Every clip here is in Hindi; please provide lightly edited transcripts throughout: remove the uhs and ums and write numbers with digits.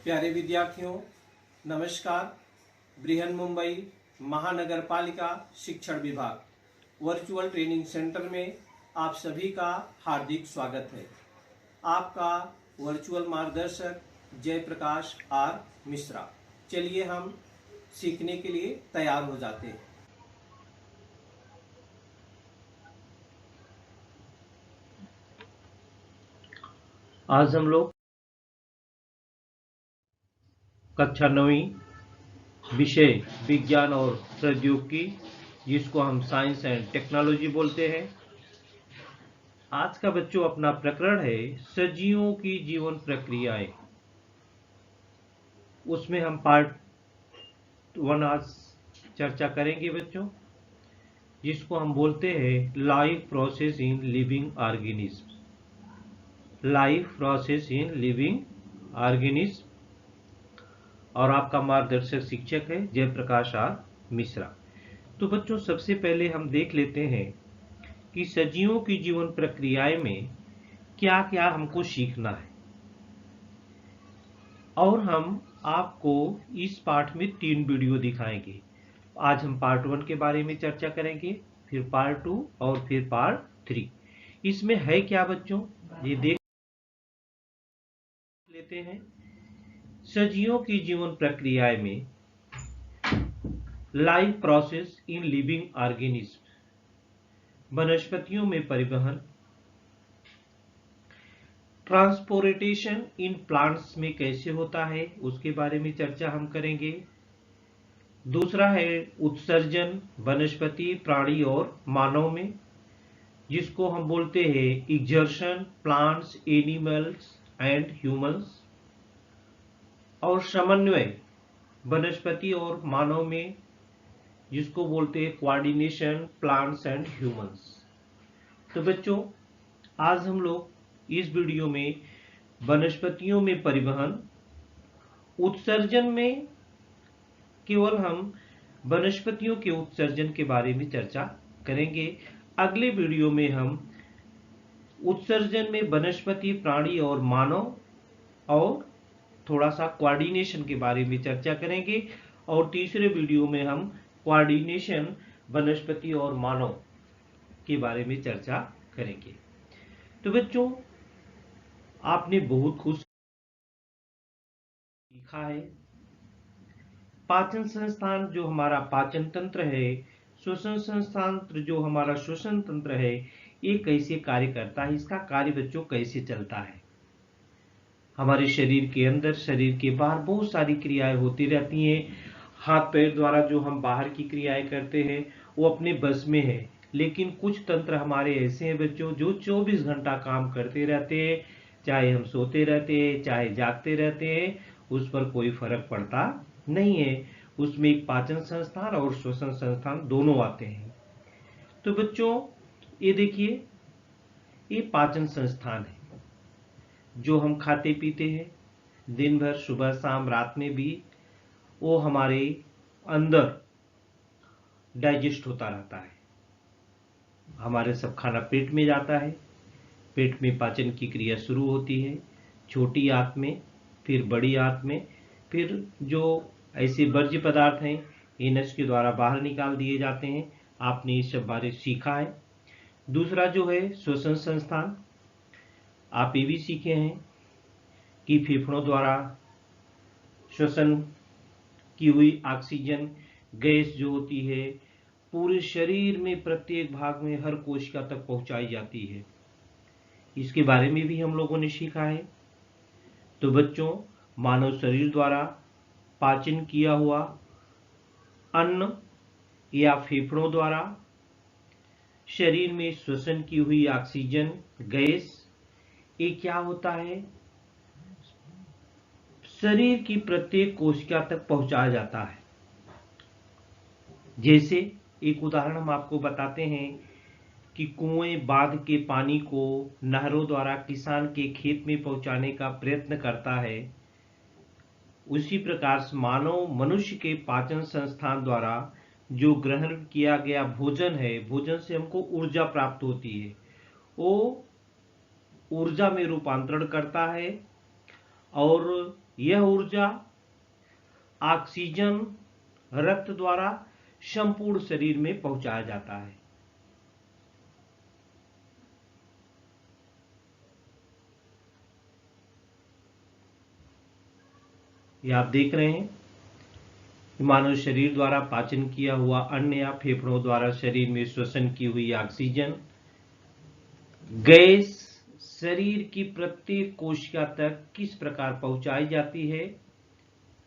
प्यारे विद्यार्थियों, नमस्कार। बृहन मुंबई महानगर पालिका शिक्षण विभाग वर्चुअल ट्रेनिंग सेंटर में आप सभी का हार्दिक स्वागत है। आपका वर्चुअल मार्गदर्शक जयप्रकाश आर मिश्रा। चलिए हम सीखने के लिए तैयार हो जाते हैं। आज हम लोग कक्षा 9वीं विषय विज्ञान और प्रौद्योगिकी, जिसको हम साइंस एंड टेक्नोलॉजी बोलते हैं। आज का बच्चों अपना प्रकरण है सजीवों की जीवन प्रक्रियाएं। उसमें हम पार्ट 1 आज चर्चा करेंगे बच्चों, जिसको हम बोलते हैं life process in living organism. Life process in living organism. और आपका मार्गदर्शक शिक्षक है जयप्रकाश आर मिश्रा। तो बच्चों सबसे पहले हम देख लेते हैं कि सजीवों की जीवन प्रक्रियाएं में क्या क्या हमको सीखना है। और हम आपको इस पाठ में 3 वीडियो दिखाएंगे। आज हम पार्ट 1 के बारे में चर्चा करेंगे, फिर पार्ट 2 और फिर पार्ट 3। इसमें है क्या बच्चों, ये देख लेते हैं। सजीवों की जीवन प्रक्रियाएं में life process in living organism, वनस्पतियों में परिवहन, ट्रांसपोर्टेशन इन प्लांट्स में कैसे होता है उसके बारे में चर्चा हम करेंगे। दूसरा है उत्सर्जन वनस्पति, प्राणी और मानव में, जिसको हम बोलते हैं exertion plants, animals and humans. और समन्वय वनस्पति और मानव में, जिसको बोलते हैं कोऑर्डिनेशन प्लांट्स एंड ह्यूमंस। तो बच्चों आज हम लोग इस वीडियो में वनस्पतियों में परिवहन, उत्सर्जन में केवल हम वनस्पतियों के उत्सर्जन के बारे में चर्चा करेंगे। अगले वीडियो में हम उत्सर्जन में वनस्पति, प्राणी और मानव और थोड़ा सा कोऑर्डिनेशन के बारे में चर्चा करेंगे। और तीसरे वीडियो में हम कोऑर्डिनेशन वनस्पति और मानव के बारे में चर्चा करेंगे। तो बच्चों आपने बहुत कुछ सीखा है। पाचन संस्थान जो हमारा पाचन तंत्र है, श्वसन संस्थान जो हमारा श्वसन तंत्र है, ये कैसे कार्य करता है, इसका कार्य बच्चों कैसे चलता है। हमारे शरीर के अंदर, शरीर के बाहर बहुत सारी क्रियाएं होती रहती हैं। हाथ पैर द्वारा जो हम बाहर की क्रियाएं करते हैं वो अपने बस में है, लेकिन कुछ तंत्र हमारे ऐसे हैं बच्चों जो 24 घंटा काम करते रहते हैं। चाहे हम सोते रहते हैं चाहे जागते रहते हैं, उस पर कोई फर्क पड़ता नहीं है। उसमें एक पाचन संस्थान और श्वसन संस्थान दोनों आते हैं। तो बच्चों ये देखिए, ये पाचन संस्थान है जो हम खाते पीते हैं दिन भर, सुबह शाम रात में भी, वो हमारे अंदर डाइजेस्ट होता रहता है। हमारे सब खाना पेट में जाता है, पेट में पाचन की क्रिया शुरू होती है, छोटी आंत में, फिर बड़ी आंत में, फिर जो ऐसे वर्ज्य पदार्थ हैं एनस के द्वारा बाहर निकाल दिए जाते हैं। आपने इस सब बारे सीखा है। दूसरा जो है श्वसन संस्थान, आप ये भी सीखे हैं कि फेफड़ों द्वारा श्वसन की हुई ऑक्सीजन गैस जो होती है पूरे शरीर में प्रत्येक भाग में हर कोशिका तक पहुंचाई जाती है। इसके बारे में भी हम लोगों ने सीखा है। तो बच्चों मानव शरीर द्वारा पाचन किया हुआ अन्न या फेफड़ों द्वारा शरीर में श्वसन की हुई ऑक्सीजन गैस, ये क्या होता है, शरीर की प्रत्येक कोशिका तक पहुंचाया जाता है। जैसे एक उदाहरण हम आपको बताते हैं कि कुएं बांध के पानी को नहरों द्वारा किसान के खेत में पहुंचाने का प्रयत्न करता है, उसी प्रकार से मानव मनुष्य के पाचन संस्थान द्वारा जो ग्रहण किया गया भोजन है, भोजन से हमको ऊर्जा प्राप्त होती है, वो ऊर्जा में रूपांतरण करता है और यह ऊर्जा ऑक्सीजन रक्त द्वारा संपूर्ण शरीर में पहुंचाया जाता है। ये आप देख रहे हैं, मानव शरीर द्वारा पाचन किया हुआ अन्न या फेफड़ों द्वारा शरीर में श्वसन की हुई ऑक्सीजन गैस शरीर की प्रत्येक कोशिका तक किस प्रकार पहुंचाई जाती है।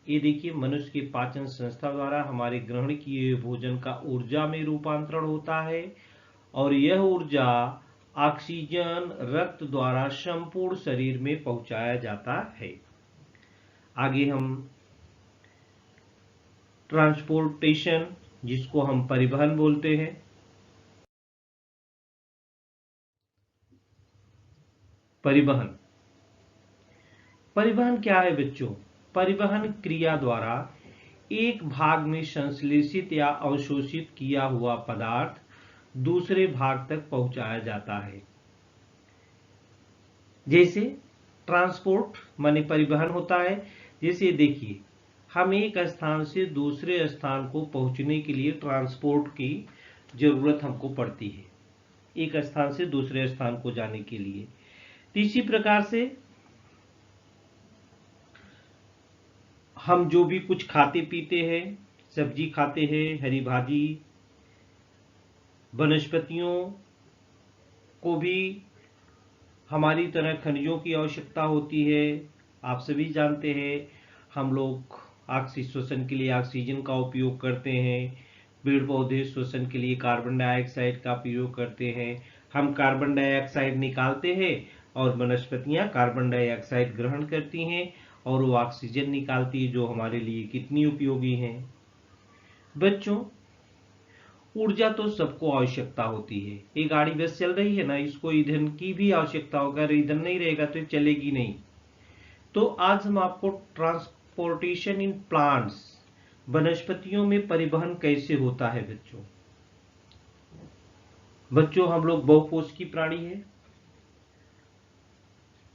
ये देखिए, मनुष्य की पाचन संस्था द्वारा हमारे ग्रहण किए हुए भोजन का ऊर्जा में रूपांतरण होता है और यह ऊर्जा ऑक्सीजन रक्त द्वारा संपूर्ण शरीर में पहुंचाया जाता है। आगे हम ट्रांसपोर्टेशन, जिसको हम परिवहन बोलते हैं। परिवहन परिवहन क्या है बच्चों? परिवहन क्रिया द्वारा एक भाग में संश्लेषित या अवशोषित किया हुआ पदार्थ दूसरे भाग तक पहुंचाया जाता है। जैसे ट्रांसपोर्ट माने परिवहन होता है। जैसे देखिए, हम एक स्थान से दूसरे स्थान को पहुंचने के लिए ट्रांसपोर्ट की जरूरत हमको पड़ती है, एक स्थान से दूसरे स्थान को जाने के लिए। इसी प्रकार से हम जो भी कुछ खाते पीते हैं, सब्जी खाते हैं, हरी भाजी, वनस्पतियों को भी हमारी तरह खनिजों की आवश्यकता होती है। आप सभी जानते हैं, हम लोग श्वसन के लिए ऑक्सीजन का उपयोग करते हैं, पेड़ पौधे श्वसन के लिए कार्बन डाइऑक्साइड का प्रयोग करते हैं, हम कार्बन डाइऑक्साइड निकालते हैं और वनस्पतियां कार्बन डाइऑक्साइड ग्रहण करती हैं और वो ऑक्सीजन निकालती है, जो हमारे लिए कितनी उपयोगी है। बच्चों, ऊर्जा तो सबको आवश्यकता होती है। ये गाड़ी बस चल रही है ना, इसको ईंधन की भी आवश्यकता होगा, अगर ईंधन नहीं रहेगा तो चलेगी नहीं। तो आज हम आपको ट्रांसपोर्टेशन इन प्लांट्स, वनस्पतियों में परिवहन कैसे होता है बच्चों, हम लोग बहुकोशिकीय प्राणी है,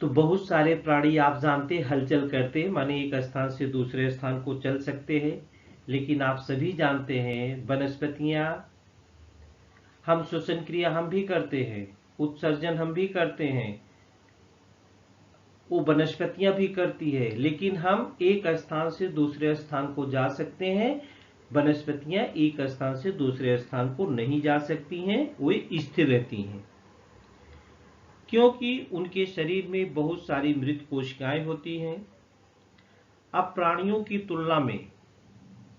तो बहुत सारे प्राणी आप जानते हैं हलचल करते हैं, माने एक स्थान से दूसरे स्थान को चल सकते हैं। लेकिन आप सभी जानते हैं, वनस्पतियां, हम श्वसन क्रिया हम भी करते हैं, उत्सर्जन हम भी करते हैं, वो वनस्पतियां भी करती है, लेकिन हम एक स्थान से दूसरे स्थान को जा सकते हैं। वनस्पतियां एक स्थान से दूसरे स्थान को नहीं जा सकती हैं, वे स्थिर रहती हैं, क्योंकि उनके शरीर में बहुत सारी मृत कोशिकाएं होती हैं। अब प्राणियों की तुलना में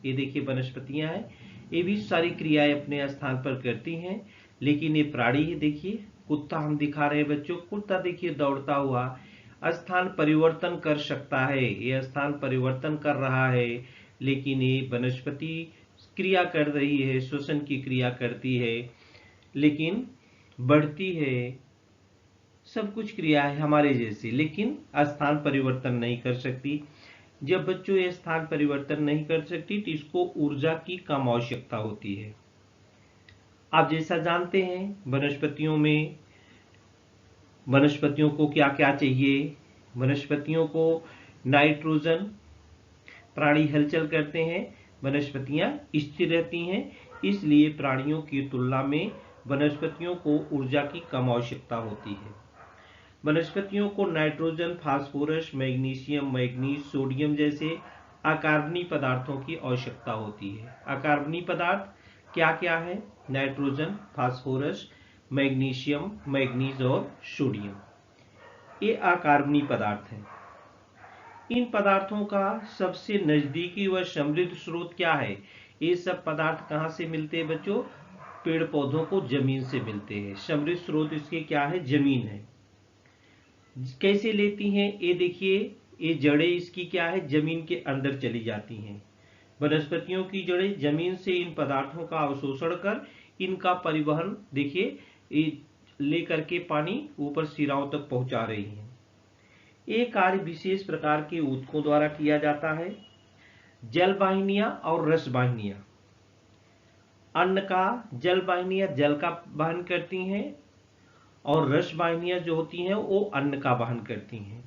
ये देखिए, वनस्पतियां हैं, ये भी सारी क्रियाएं अपने स्थान पर करती हैं, लेकिन ये प्राणी ही देखिए, कुत्ता हम दिखा रहे हैं बच्चों, कुत्ता देखिए दौड़ता हुआ स्थान परिवर्तन कर सकता है, ये स्थान परिवर्तन कर रहा है, लेकिन ये वनस्पति क्रिया कर रही है, श्वसन की क्रिया करती है, लेकिन बढ़ती है, सब कुछ क्रिया है हमारे जैसे, लेकिन स्थान परिवर्तन नहीं कर सकती। जब बच्चों ये स्थान परिवर्तन नहीं कर सकती तो इसको ऊर्जा की कम आवश्यकता होती है। आप जैसा जानते हैं, वनस्पतियों को क्या क्या चाहिए? वनस्पतियों को नाइट्रोजन, प्राणी हलचल करते हैं, वनस्पतियां स्थिर रहती हैं, इसलिए प्राणियों की तुलना में वनस्पतियों को ऊर्जा की कम आवश्यकता होती है। वनस्पतियों को nitrogen, phosphorus, magnesium, manganese, sodium जैसे अकार्बनीय पदार्थों की आवश्यकता होती है। अकार्बनीय पदार्थ क्या क्या है? नाइट्रोजन, फास्फोरस, मैग्नीशियम, मैग्नीज और सोडियम, ये अकार्बनीय पदार्थ हैं। इन पदार्थों का सबसे नजदीकी व समृद्ध स्रोत क्या है? ये सब पदार्थ कहाँ से मिलते हैं बच्चों? पेड़ पौधों को जमीन से मिलते हैं। समृद्ध स्रोत इसके क्या है? जमीन है। कैसे लेती हैं? ये देखिए, ये जड़ें इसकी क्या है? जमीन के अंदर चली जाती हैं। वनस्पतियों की जड़ें जमीन से इन पदार्थों का अवशोषण कर इनका परिवहन देखिए लेकर के पानी ऊपर सिराओं तक पहुंचा रही हैं। ये कार्य विशेष प्रकार के ऊतकों द्वारा किया जाता है। जल वाहिनियां और रस वाहिनियां, अन्न का जल वाहिनियां जल का वहन करती हैं और रस वाहिनियां जो होती हैं वो अन्न का वहन करती हैं।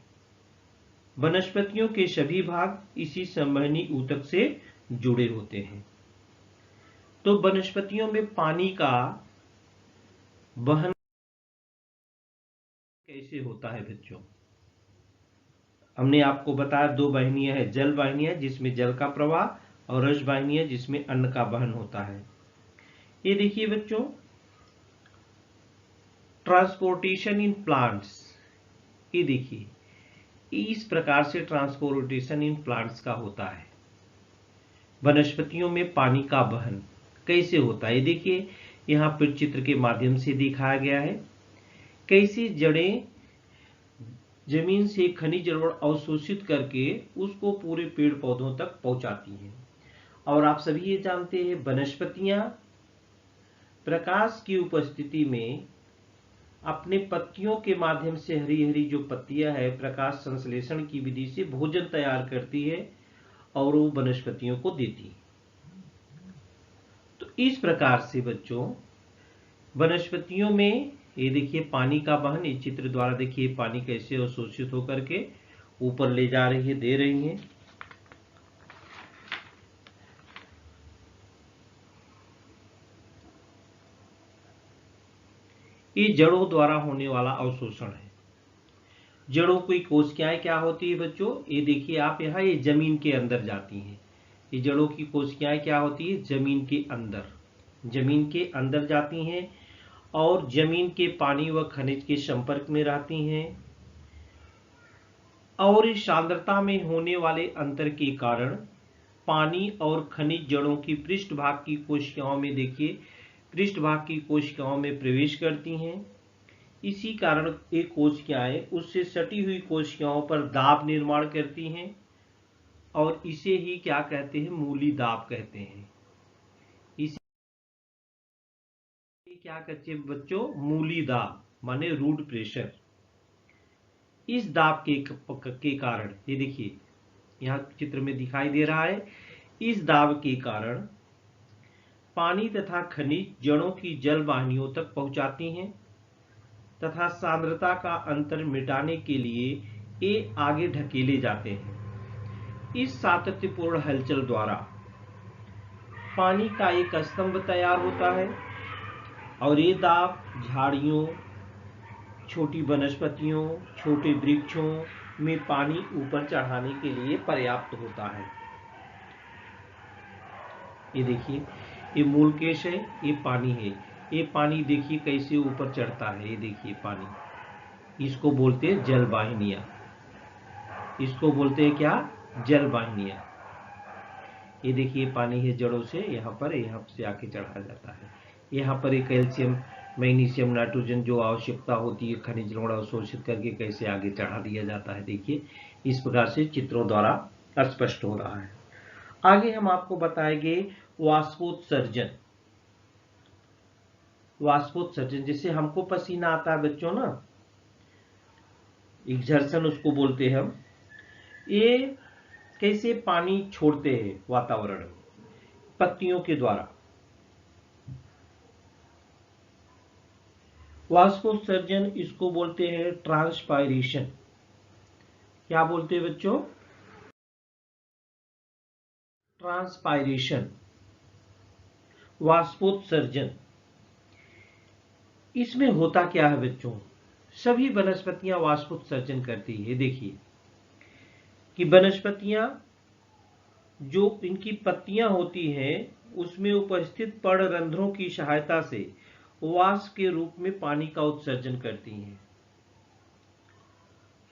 वनस्पतियों के सभी भाग इसी संवहनी ऊतक से जुड़े होते हैं। तो वनस्पतियों में पानी का वहन कैसे होता है बच्चों? हमने आपको बताया दो वाहिनियां हैं, जल वाहिनियां जिसमें जल का प्रवाह और रस वाहिनियां जिसमें अन्न का वहन होता है। ये देखिए बच्चों, ट्रांसपोर्टेशन इन प्लांट्स, ये देखिए इस प्रकार से ट्रांसपोर्टेशन इन प्लांट्स का होता है। वनस्पतियों में पानी का वहन कैसे होता है, देखिए यहाँ पर चित्र के माध्यम से दिखाया गया है। कैसे जड़ें जमीन से खनिज लवण अवशोषित करके उसको पूरे पेड़ पौधों तक पहुंचाती हैं। और आप सभी ये जानते हैं वनस्पतियां प्रकाश की उपस्थिति में अपने पत्तियों के माध्यम से, हरी हरी जो पत्तियां है, प्रकाश संश्लेषण की विधि से भोजन तैयार करती है और वो वनस्पतियों को देती है। तो इस प्रकार से बच्चों वनस्पतियों में ये देखिए पानी का वहन, इस चित्र द्वारा देखिए पानी कैसे अवशोषित होकर के ऊपर ले जा रही है, दे रही है। ये जड़ों द्वारा होने वाला अवशोषण है। जड़ों की कोशिकाएं क्या होती है बच्चों, ये देखिए आप यहाँ, ये जमीन के अंदर जाती हैं। ये जड़ों की कोशिकाएं क्या होती है, जमीन के अंदर, जमीन के अंदर जाती हैं और जमीन के पानी व खनिज के संपर्क में रहती हैं। और इस सांद्रता में होने वाले अंतर के कारण पानी और खनिज जड़ों की पृष्ठभाग की कोशिकाओं में, देखिए पृष्ठभाग की कोशिकाओं में प्रवेश करती हैं। इसी कारण ये कोशिकाएं उससे सटी हुई कोशिकाओं पर दाब निर्माण करती हैं और इसे ही क्या कहते हैं, मूली दाब कहते हैं। इसे क्या कहते हैं बच्चों, मूली दाब माने रूट प्रेशर। इस दाब के कारण, ये देखिए यहाँ चित्र में दिखाई दे रहा है, इस दाब के कारण पानी तथा खनिज जड़ों की जल वाहिनियों तक पहुंचाती हैं तथा सांद्रता का अंतर मिटाने के लिए ये आगे ढकेले जाते हैं। इस सातत्यपूर्ण हलचल द्वारा पानी का एक स्तंभ तैयार होता है और ये दाब झाड़ियों, छोटी वनस्पतियों, छोटे वृक्षों में पानी ऊपर चढ़ाने के लिए पर्याप्त होता है। ये देखिए ये मूल केश है, ये पानी है। ये पानी देखिए कैसे ऊपर चढ़ता है, ये देखिए पानी, इसको बोलते हैं जल वाहिनियां। इसको बोलते हैं क्या, जल वाहिनियां। ये देखिए पानी है, जड़ों से यहाँ से आके चढ़ा जाता है। यहाँ पर एक कैल्शियम, मैग्नीशियम, नाइट्रोजन जो आवश्यकता होती है खनिज लवण अवशोषित करके कैसे आगे चढ़ा दिया जाता है। देखिए इस प्रकार से चित्रों द्वारा स्पष्ट हो रहा है। आगे हम आपको बताएंगे वाष्पोत्सर्जन। वाष्पोत्सर्जन, जिससे हमको पसीना आता है बच्चों ना, एक्सर्शन उसको बोलते हैं हम। ये कैसे पानी छोड़ते हैं वातावरण में पत्तियों के द्वारा। वाष्पोत्सर्जन इसको बोलते हैं ट्रांसपायरेशन। क्या बोलते हैं बच्चों, ट्रांसपायरेशन, वाष्पोत्सर्जन। इसमें होता क्या है बच्चों, सभी वनस्पतियां वाष्पोत्सर्जन करती है। देखिए कि वनस्पतियां जो इनकी पत्तियां होती हैं उसमें उपस्थित पर्णरंध्रों की सहायता से वाष्प के रूप में पानी का उत्सर्जन करती हैं।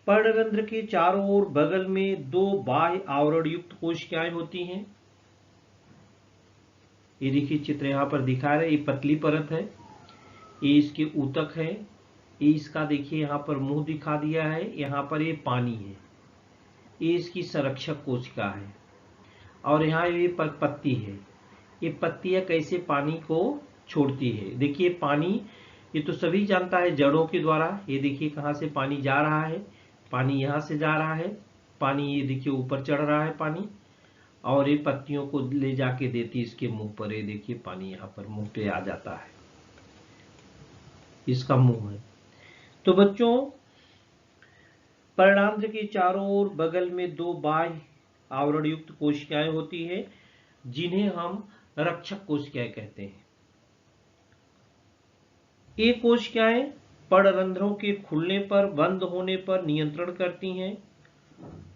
पर्णरंध्र के चारों ओर बगल में दो बाह्य आवरण युक्त कोशिकाएं होती हैं। ये देखिए चित्र यहाँ पर दिखा रहे, ये पतली परत है, ये इसके ऊतक है, ये इसका देखिए यहाँ पर मुंह दिखा दिया है, यहाँ पर ये पानी है, ये इसकी संरक्षक कोशिका है और यहाँ ये पत्ती है। ये पत्तियां कैसे पानी को छोड़ती है, देखिए पानी, ये तो सभी जानता है जड़ों के द्वारा। ये देखिए कहाँ से पानी जा रहा है, पानी यहाँ से जा रहा है, पानी ये देखिए ऊपर चढ़ रहा है पानी, और ये पत्तियों को ले जाके देती इसके मुंह पर। ये देखिए पानी यहाँ पर मुंह पे आ जाता है, इसका मुंह है। तो बच्चों पर्णांत्र के चारों ओर बगल में दो बाह्य आवरण युक्त कोशिकाएं होती है, जिन्हें हम रक्षक कोशिकाएं कहते हैं। ये कोशिकाएं पर्णरंध्रों के खुलने पर, बंद होने पर नियंत्रण करती हैं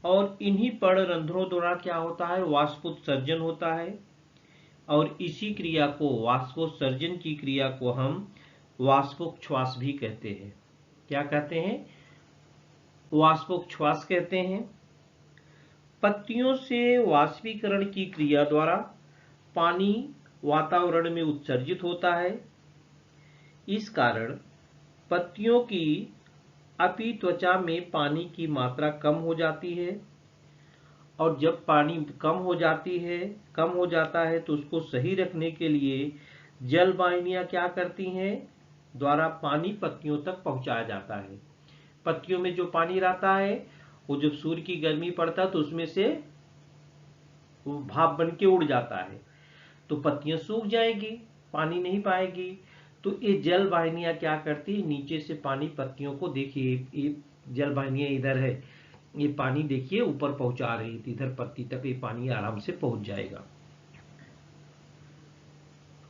और इन्हीं पर्णरंध्रों द्वारा क्या होता है, वाष्पोत्सर्जन होता है और इसी क्रिया को, वाष्पोत्सर्जन की क्रिया को हम वाष्पोच्छ्वास भी कहते हैं। क्या कहते हैं? वाष्पोच्छ्वास कहते हैं। पत्तियों से वाष्पीकरण की क्रिया द्वारा पानी वातावरण में उत्सर्जित होता है। इस कारण पत्तियों की अपित्वचा में पानी की मात्रा कम हो जाती है और जब पानी कम हो जाता है तो उसको सही रखने के लिए जल वाहिनियां क्या करती हैं, द्वारा पानी पत्तियों तक पहुंचाया जाता है। पत्तियों में जो पानी रहता है वो जब सूर्य की गर्मी पड़ता है तो उसमें से वो भाप बन के उड़ जाता है, तो पत्तियां सूख जाएगी, पानी नहीं पाएगी। तो ये जल वाहिनियां क्या करती है, नीचे से पानी पत्तियों को, देखिए ये जल वाहिनियां इधर है, ये पानी देखिए ऊपर पहुंचा रही थी, इधर पत्ती तक ये पानी आराम से पहुंच जाएगा।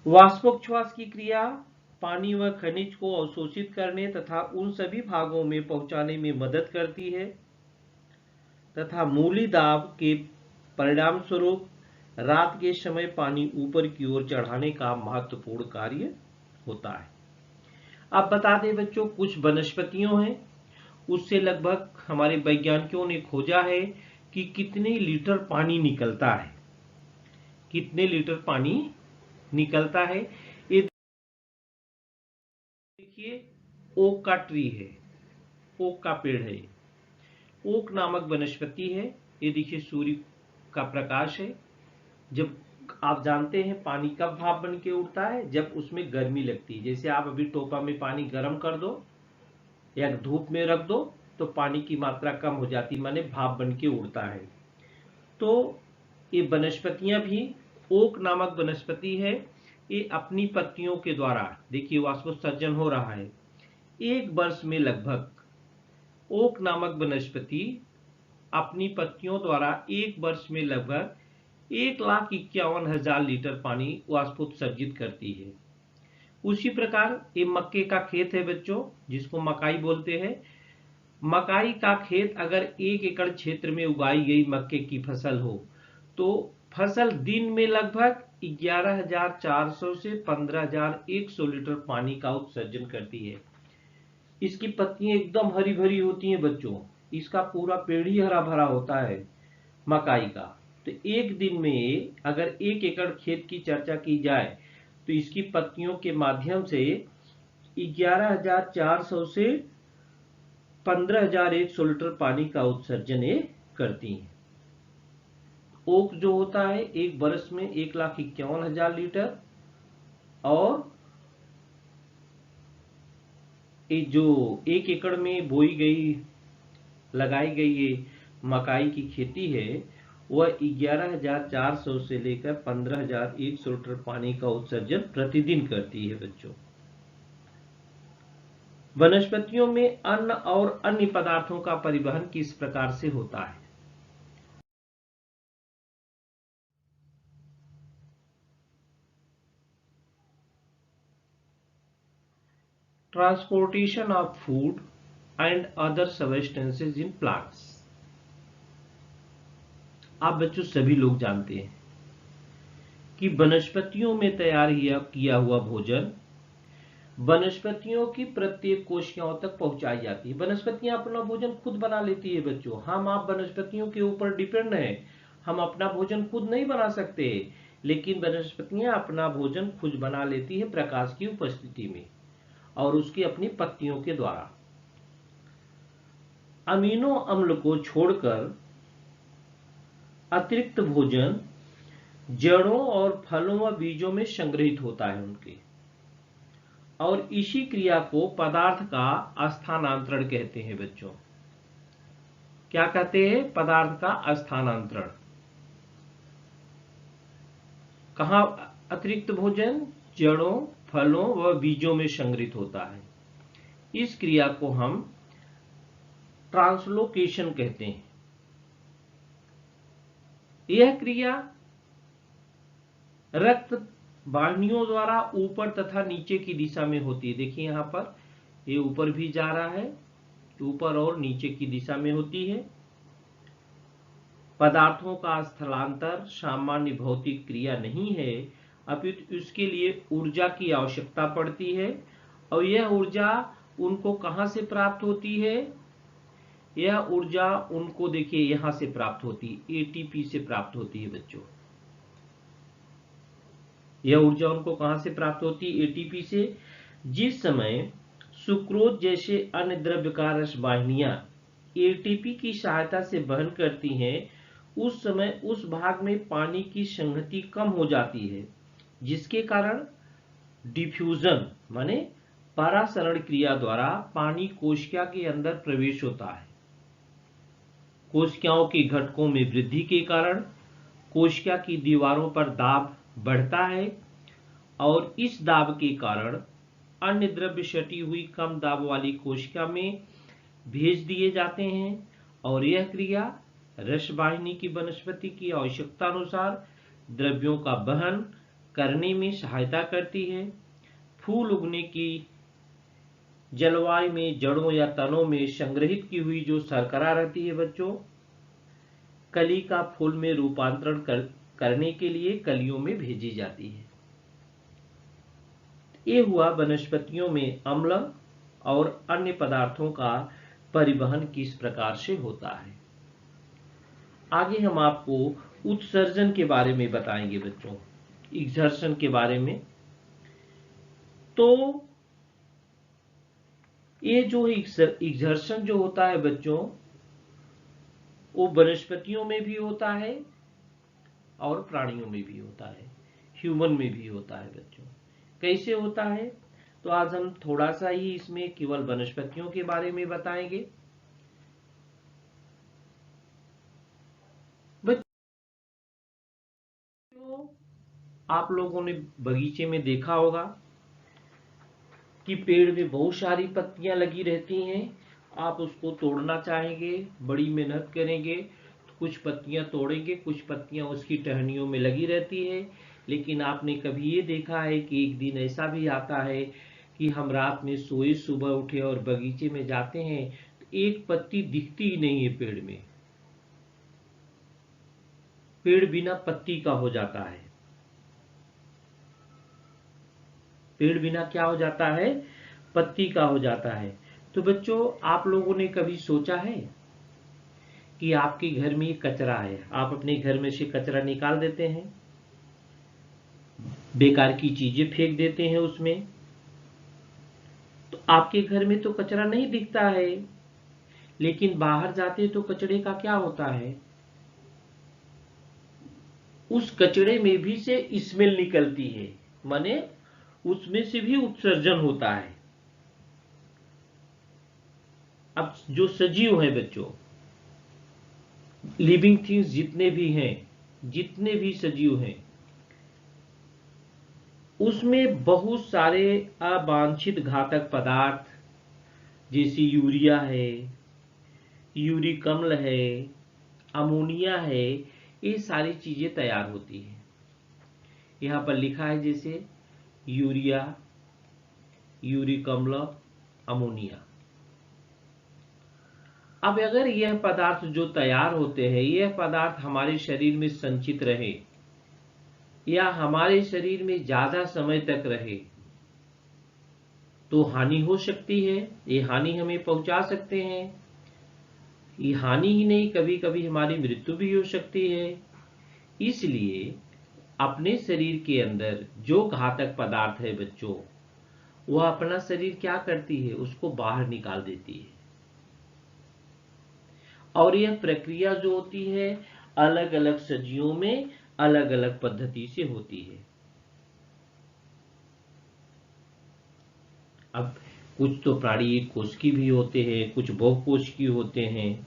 वाष्पोच्छ्वास की क्रिया पानी व खनिज को अवशोषित करने तथा उन सभी भागों में पहुंचाने में मदद करती है तथा मूली दाब के परिणाम स्वरूप रात के समय पानी ऊपर की ओर चढ़ाने का महत्वपूर्ण कार्य होता है। अब बता दें बच्चों, कुछ वनस्पतियों हैं, उससे लगभग हमारे वैज्ञानिकों ने खोजा है कि कितने लीटर पानी निकलता है, कितने लीटर पानी निकलता है। ये देखिए ओक का ट्री है, ओक का पेड़ है, ओक नामक वनस्पति है। ये देखिए सूर्य का प्रकाश है। जब आप जानते हैं पानी कब भाप बन के उठता है, जब उसमें गर्मी लगती है। जैसे आप अभी टोपा में पानी गर्म कर दो या धूप में रख दो तो पानी की मात्रा कम हो जाती, माने भाप बन के उड़ता है। तो ये वनस्पतियां भी, ओक नामक वनस्पति है, ये अपनी पत्तियों के द्वारा, देखिए वाष्पोत्सर्जन हो रहा है। एक वर्ष में लगभग ओक नामक वनस्पति अपनी पत्तियों द्वारा एक वर्ष में लगभग 1,51,000 लीटर पानी वाष्पोत्सर्जित करती है। उसी प्रकार ये मक्के का खेत है बच्चों, जिसको मकाई बोलते हैं। मकाई का खेत अगर 1 एकड़ क्षेत्र में उगाई गई मक्के की फसल हो तो फसल दिन में लगभग 11,400 से 15,100 लीटर पानी का उत्सर्जन करती है। इसकी पत्तियां एकदम हरी भरी होती हैं बच्चों, इसका पूरा पेड़ ही हरा भरा होता है मकाई का। तो एक दिन में अगर 1 एकड़ खेत की चर्चा की जाए तो इसकी पत्तियों के माध्यम से 11,400 से 15,100 लीटर पानी का उत्सर्जन ये करती हैं। ओक जो होता है एक वर्ष में 1,51,000 लीटर, और ये जो 1 एकड़ में बोई गई, लगाई गई ये मकाई की खेती है, वह 11,400 से लेकर 15,100 लीटर पानी का उत्सर्जन प्रतिदिन करती है बच्चों। वनस्पतियों में अन्न और अन्य पदार्थों का परिवहन किस प्रकार से होता है? Transportation of food and other substances in plants. आप बच्चों सभी लोग जानते हैं कि वनस्पतियों में तैयार किया हुआ भोजन वनस्पतियों की प्रत्येक कोशिकाओं तक पहुंचाई जाती है। वनस्पतियां अपना भोजन खुद बना लेती है बच्चों। हम आप वनस्पतियों के ऊपर डिपेंड हैं, हम अपना भोजन खुद नहीं बना सकते, लेकिन वनस्पतियां अपना भोजन खुद बना लेती है प्रकाश की उपस्थिति में और उसकी अपनी पत्तियों के द्वारा। अमीनो अम्ल को छोड़कर अतिरिक्त भोजन जड़ों और फलों व बीजों में संग्रहित होता है उनके, और इसी क्रिया को पदार्थ का स्थानांतरण कहते हैं बच्चों। क्या कहते हैं? पदार्थ का स्थानांतरण। कहां अतिरिक्त भोजन? जड़ों, फलों व बीजों में संग्रहित होता है। इस क्रिया को हम ट्रांसलोकेशन कहते हैं। यह क्रिया रक्त वाहिनियों द्वारा ऊपर तथा नीचे की दिशा में होती है। देखिए यहां पर ये ऊपर भी जा रहा है, ऊपर और नीचे की दिशा में होती है। पदार्थों का स्थलांतर सामान्य भौतिक क्रिया नहीं है, अपितु इसके लिए ऊर्जा की आवश्यकता पड़ती है। और यह ऊर्जा उनको कहां से प्राप्त होती है? यह ऊर्जा उनको देखिए यहां से प्राप्त होती है, एटीपी से प्राप्त होती है बच्चों। यह ऊर्जा उनको कहां से प्राप्त होती है? एटीपी से। जिस समय सुक्रोज जैसे अन्य द्रव्यकार रसवाहिनियां एटीपी की सहायता से वहन करती हैं, उस समय उस भाग में पानी की संगति कम हो जाती है, जिसके कारण डिफ्यूजन माने परासरण क्रिया द्वारा पानी कोशिका के अंदर प्रवेश होता है। कोशिकाओं के घटकों में वृद्धि के कारण कोशिका की दीवारों पर दाब बढ़ता है और इस दाब के कारण अन्य द्रव्य सटी हुई कम दाब वाली कोशिका में भेज दिए जाते हैं और यह क्रिया रसवाहिनी की वनस्पति की आवश्यकता अनुसार द्रव्यों का वहन करने में सहायता करती है। फूल उगने की जलवायु में जड़ों या तनों में संग्रहित की हुई जो शर्करा रहती है बच्चों, कली का फूल में रूपांतरण करने के लिए कलियों में भेजी जाती है। ये हुआ वनस्पतियों में अम्ल और अन्य पदार्थों का परिवहन किस प्रकार से होता है। आगे हम आपको उत्सर्जन के बारे में बताएंगे बच्चों, एक्सर्शन के बारे में। तो ये जो एक्सर्शन जो होता है बच्चों, वो वनस्पतियों में भी होता है और प्राणियों में भी होता है, ह्यूमन में भी होता है बच्चों। कैसे होता है? तो आज हम थोड़ा सा ही इसमें केवल वनस्पतियों के बारे में बताएंगे। बच्चों, आप लोगों ने बगीचे में देखा होगा कि पेड़ में बहुत सारी पत्तियां लगी रहती हैं। आप उसको तोड़ना चाहेंगे, बड़ी मेहनत करेंगे, तो कुछ पत्तियां तोड़ेंगे, कुछ पत्तियां उसकी टहनियों में लगी रहती है। लेकिन आपने कभी ये देखा है कि एक दिन ऐसा भी आता है कि हम रात में सोए, सुबह उठे और बगीचे में जाते हैं तो एक पत्ती दिखती ही नहीं है पेड़ में, पेड़ बिना पत्ती का हो जाता है। पेड़ बिना क्या हो जाता है? पत्ती का हो जाता है। तो बच्चों, आप लोगों ने कभी सोचा है कि आपके घर में कचरा है, आप अपने घर में से कचरा निकाल देते हैं, बेकार की चीजें फेंक देते हैं उसमें, तो आपके घर में तो कचरा नहीं दिखता है, लेकिन बाहर जाते तो कचरे का क्या होता है? उस कचरे में भी से स्मेल निकलती है, माने उसमें से भी उत्सर्जन होता है। अब जो सजीव हैं बच्चों, लिविंग थिंग्स जितने भी हैं, जितने भी सजीव हैं, उसमें बहुत सारे अवांछित घातक पदार्थ जैसे यूरिया है, यूरिक अम्ल है, अमोनिया है, ये सारी चीजें तैयार होती है। यहां पर लिखा है जैसे यूरिया, यूरिक अम्ल, अमोनिया। अब अगर यह पदार्थ जो तैयार होते हैं, यह पदार्थ हमारे शरीर में संचित रहे या हमारे शरीर में ज्यादा समय तक रहे तो हानि हो सकती है। ये हानि हमें पहुंचा सकते हैं। ये हानि ही नहीं, कभी कभी हमारी मृत्यु भी हो सकती है। इसलिए अपने शरीर के अंदर जो घातक पदार्थ है बच्चों, वह अपना शरीर क्या करती है? उसको बाहर निकाल देती है। और यह प्रक्रिया जो होती है अलग अलग सजीवों में अलग अलग पद्धति से होती है। अब कुछ तो प्राणी एक कोशिकीय भी होते हैं, कुछ बहुकोशिकीय होते हैं।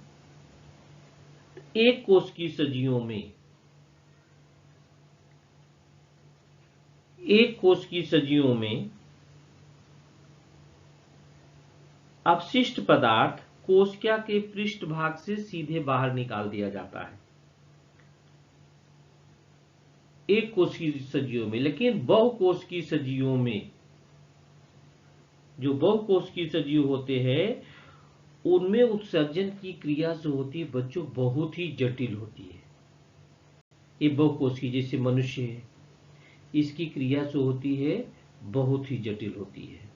एक कोशिकीय सजीवों में, एक कोशिकीय सजीवों में अपशिष्ट पदार्थ कोशिका के पृष्ठभाग से सीधे बाहर निकाल दिया जाता है एक कोशिकीय सजीवों में। लेकिन बहुकोशिकीय सजीवों में, जो बहुकोशिकीय सजीव होते हैं, उनमें उत्सर्जन की क्रिया जो होती है बच्चों बहुत ही जटिल होती है। ये बहुकोशिकीय जैसे मनुष्य है, इसकी क्रिया जो होती है बहुत ही जटिल होती है।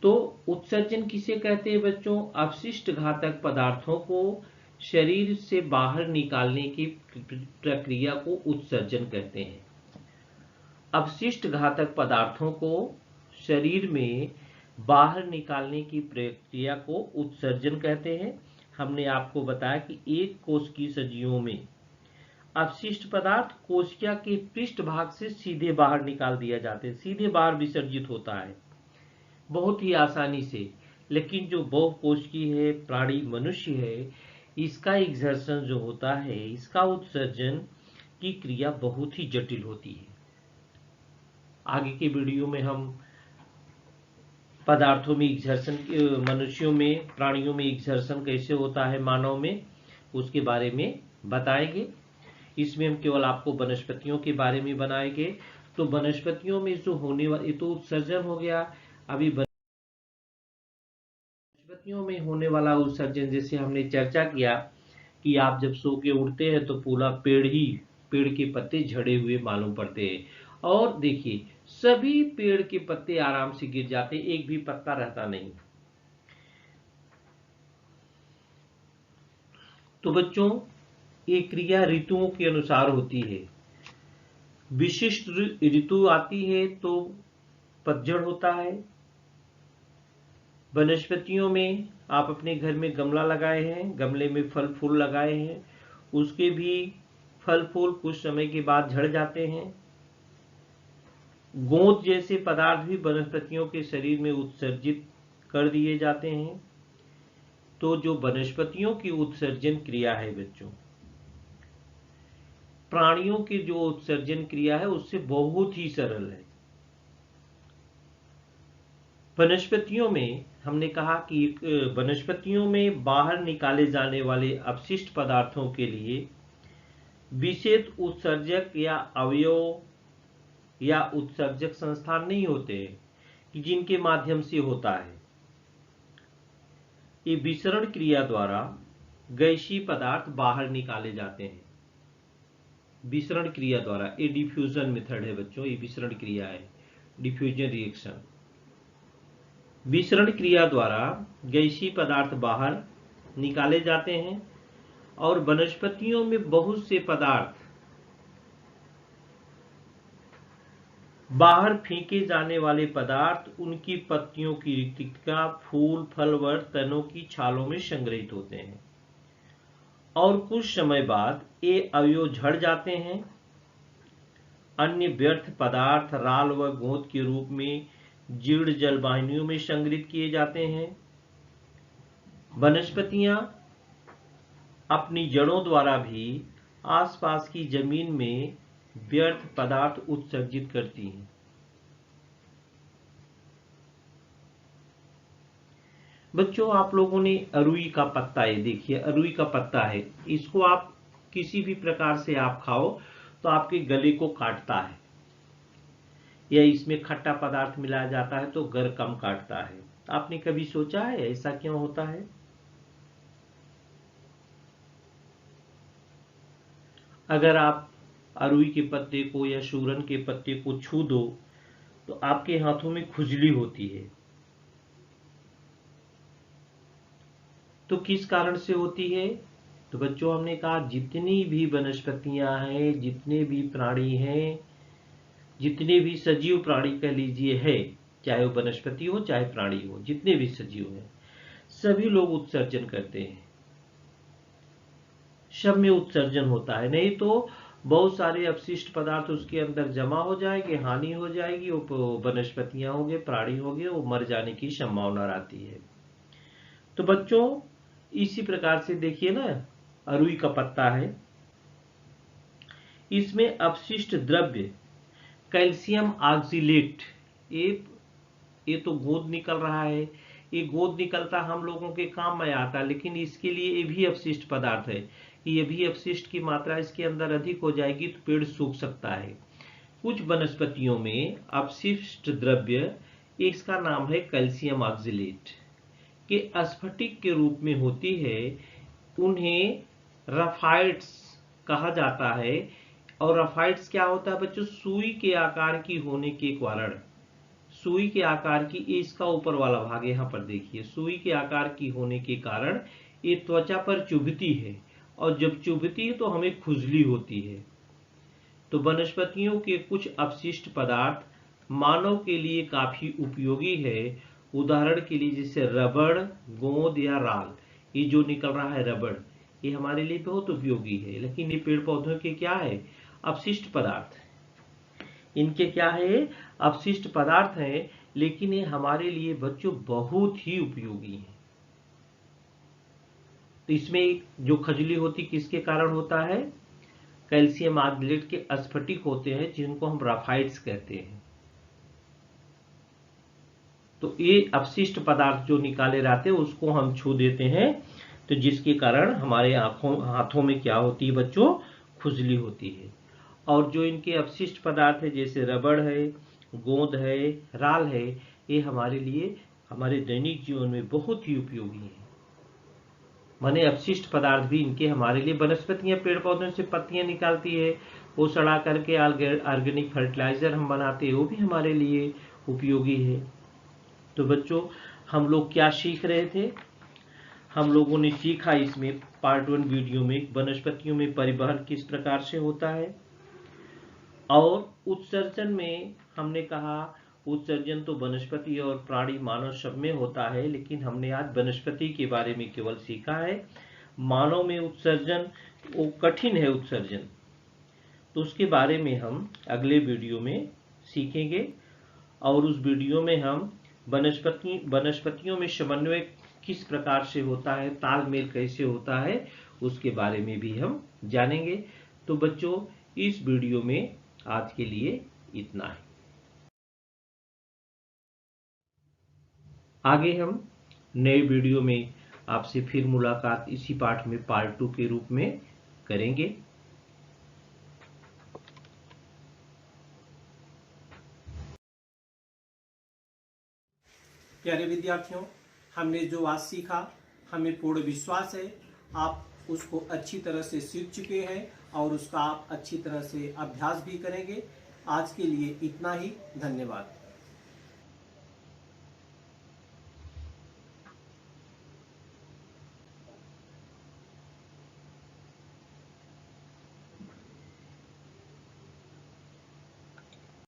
तो उत्सर्जन किसे कहते हैं बच्चों? अपशिष्ट घातक पदार्थों को शरीर से बाहर निकालने की प्रक्रिया को उत्सर्जन कहते हैं। अपशिष्ट घातक पदार्थों को शरीर में बाहर निकालने की प्रक्रिया को उत्सर्जन कहते हैं। हमने आपको बताया कि एक कोशिकीय सजीवों में अपशिष्ट पदार्थ कोशिका के पृष्ठभाग से सीधे बाहर निकाल दिया जाते हैं, सीधे बाहर विसर्जित होता है बहुत ही आसानी से। लेकिन जो बहुकोशिकीय है, प्राणी मनुष्य है, इसका एक्सर्शन जो होता है, इसका उत्सर्जन की क्रिया बहुत ही जटिल होती है। आगे के वीडियो में हम पदार्थों में एक्सर्शन, मनुष्यों में, प्राणियों में एक्सर्शन कैसे होता है मानव में, उसके बारे में बताएंगे। इसमें हम केवल आपको वनस्पतियों के बारे में बनाएंगे। तो वनस्पतियों में जो होने वाला, ये तो उत्सर्जन हो गया। अभी वनस्पतियों में होने वाला उत्सर्जन, जैसे हमने चर्चा किया कि आप जब सो के उठते हैं तो पूरा पेड़ के पत्ते झड़े हुए मालूम पड़ते हैं। और देखिए सभी पेड़ के पत्ते आराम से गिर जाते, एक भी पत्ता रहता नहीं। तो बच्चों ये क्रिया ऋतुओं के अनुसार होती है। विशिष्ट ऋतु आती है तो पतझड़ होता है। वनस्पतियों में आप अपने घर में गमला लगाए हैं, गमले में फल फूल लगाए हैं, उसके भी फल फूल कुछ समय के बाद झड़ जाते हैं। गोंद जैसे पदार्थ भी वनस्पतियों के शरीर में उत्सर्जित कर दिए जाते हैं। तो जो वनस्पतियों की उत्सर्जन क्रिया है बच्चों, प्राणियों की जो उत्सर्जन क्रिया है उससे बहुत ही सरल है। वनस्पतियों में हमने कहा कि वनस्पतियों में बाहर निकाले जाने वाले अपशिष्ट पदार्थों के लिए विशेष उत्सर्जक या अवयव या उत्सर्जक संस्थान नहीं होते कि जिनके माध्यम से होता है। ये विसरण क्रिया द्वारा गैसीय पदार्थ बाहर निकाले जाते हैं। विसरण क्रिया द्वारा, ये डिफ्यूजन मेथड है बच्चों, ये विसरण क्रिया है, डिफ्यूजन रिएक्शन। विसरण क्रिया द्वारा गैसीय पदार्थ बाहर निकाले जाते हैं। और वनस्पतियों में बहुत से पदार्थ बाहर फेंके जाने वाले पदार्थ उनकी पत्तियों की रिक्तिका, फूल, फल व तनों की छालों में संग्रहित होते हैं और कुछ समय बाद ये अवयव झड़ जाते हैं। अन्य व्यर्थ पदार्थ राल व गोंद के रूप में जीर्ण जलवाहिनियों में संग्रहित किए जाते हैं। वनस्पतियां अपनी जड़ों द्वारा भी आसपास की जमीन में व्यर्थ पदार्थ उत्सर्जित करती हैं। बच्चों आप लोगों ने अरुई का पत्ता, ये देखिए अरुई का पत्ता है, इसको आप किसी भी प्रकार से आप खाओ तो आपके गले को काटता है, या इसमें खट्टा पदार्थ मिलाया जाता है तो गला कम काटता है। आपने कभी सोचा है ऐसा क्यों होता है? अगर आप अरुई के पत्ते को या सूरन के पत्ते को छू दो तो आपके हाथों में खुजली होती है। तो किस कारण से होती है? तो बच्चों हमने कहा जितनी भी वनस्पतियां हैं, जितने भी प्राणी हैं, जितने भी सजीव प्राणी कह लीजिए है, चाहे वो वनस्पति हो चाहे प्राणी हो, जितने भी सजीव हैं सभी लोग उत्सर्जन करते हैं। सब में उत्सर्जन होता है, नहीं तो बहुत सारे अपशिष्ट पदार्थ उसके अंदर जमा हो जाएंगे, हानि हो जाएगी, वो वनस्पतियां होंगे, प्राणी होंगे, वो मर जाने की संभावना रहती है। तो बच्चों इसी प्रकार से देखिए ना, अरुई का पत्ता है, इसमें अपशिष्ट द्रव्य कैल्शियम ऑक्सिलेट, ये तो गोंद निकल रहा है, ये गोंद निकलता हम लोगों के काम में आता, लेकिन इसके लिए ये भी अपशिष्ट पदार्थ है। ये भी अपशिष्ट की मात्रा इसके अंदर अधिक हो जाएगी तो पेड़ सूख सकता है। कुछ वनस्पतियों में अपशिष्ट द्रव्य, इसका नाम है कैल्शियम ऑक्जेलेट, के स्फटिक के रूप में होती है। उन्हें रफाइट्स कहा जाता है। और रफाइट्स क्या होता है बच्चों? सुई के आकार की होने के कारण, सुई के आकार की, इसका ऊपर वाला भाग यहाँ पर देखिए, सुई के आकार की होने के कारण ये त्वचा पर चुभती है, और जब चुभती है तो हमें खुजली होती है। तो वनस्पतियों के कुछ अपशिष्ट पदार्थ मानव के लिए काफी उपयोगी है। उदाहरण के लिए जैसे रबड़, गोंद या राल, ये जो निकल रहा है रबड़, ये हमारे लिए बहुत उपयोगी है। लेकिन ये पेड़ पौधों के क्या है? अपशिष्ट पदार्थ। इनके क्या है? अपशिष्ट पदार्थ हैं, लेकिन ये हमारे लिए बच्चों बहुत ही उपयोगी हैं। तो इसमें जो खजली होती किसके कारण होता है? कैल्शियम ऑक्जेलेट के स्फटिक होते हैं, जिनको हम रफाइट्स कहते हैं। तो ये अपशिष्ट पदार्थ जो निकाले जाते हैं उसको हम छू देते हैं, तो जिसके कारण हमारे हाथों में क्या होती है बच्चों? खुजली होती है। और जो इनके अपशिष्ट पदार्थ है जैसे रबड़ है, गोंद है, राल है, ये हमारे लिए हमारे दैनिक जीवन में बहुत ही उपयोगी है। माने अपशिष्ट पदार्थ भी इनके हमारे लिए, वनस्पतियां पेड़ पौधों से पत्तियां निकालती है, वो सड़ा करके ऑर्गेनिक फर्टिलाइजर हम बनाते हैं, वो भी हमारे लिए उपयोगी है। तो बच्चों, हम लोग क्या सीख रहे थे? हम लोगों ने सीखा इसमें पार्ट 1 वीडियो में वनस्पतियों में परिवहन किस प्रकार से होता है, और उत्सर्जन में हमने कहा उत्सर्जन तो वनस्पति और प्राणी मानव सब में होता है, लेकिन हमने आज वनस्पति के बारे में केवल सीखा है। मानव में उत्सर्जन वो कठिन है उत्सर्जन, तो उसके बारे में हम अगले वीडियो में सीखेंगे। और उस वीडियो में हम वनस्पतियों में समन्वय किस प्रकार से होता है, तालमेल कैसे होता है, उसके बारे में भी हम जानेंगे। तो बच्चों, इस वीडियो में आज के लिए इतना है। आगे हम नए वीडियो में आपसे फिर मुलाकात इसी पाठ में पार्ट 2 के रूप में करेंगे। प्यारे विद्यार्थियों, हमने जो आज सीखा, हमें पूर्ण विश्वास है आप उसको अच्छी तरह से सीख चुके हैं और उसका आप अच्छी तरह से अभ्यास भी करेंगे। आज के लिए इतना ही। धन्यवाद।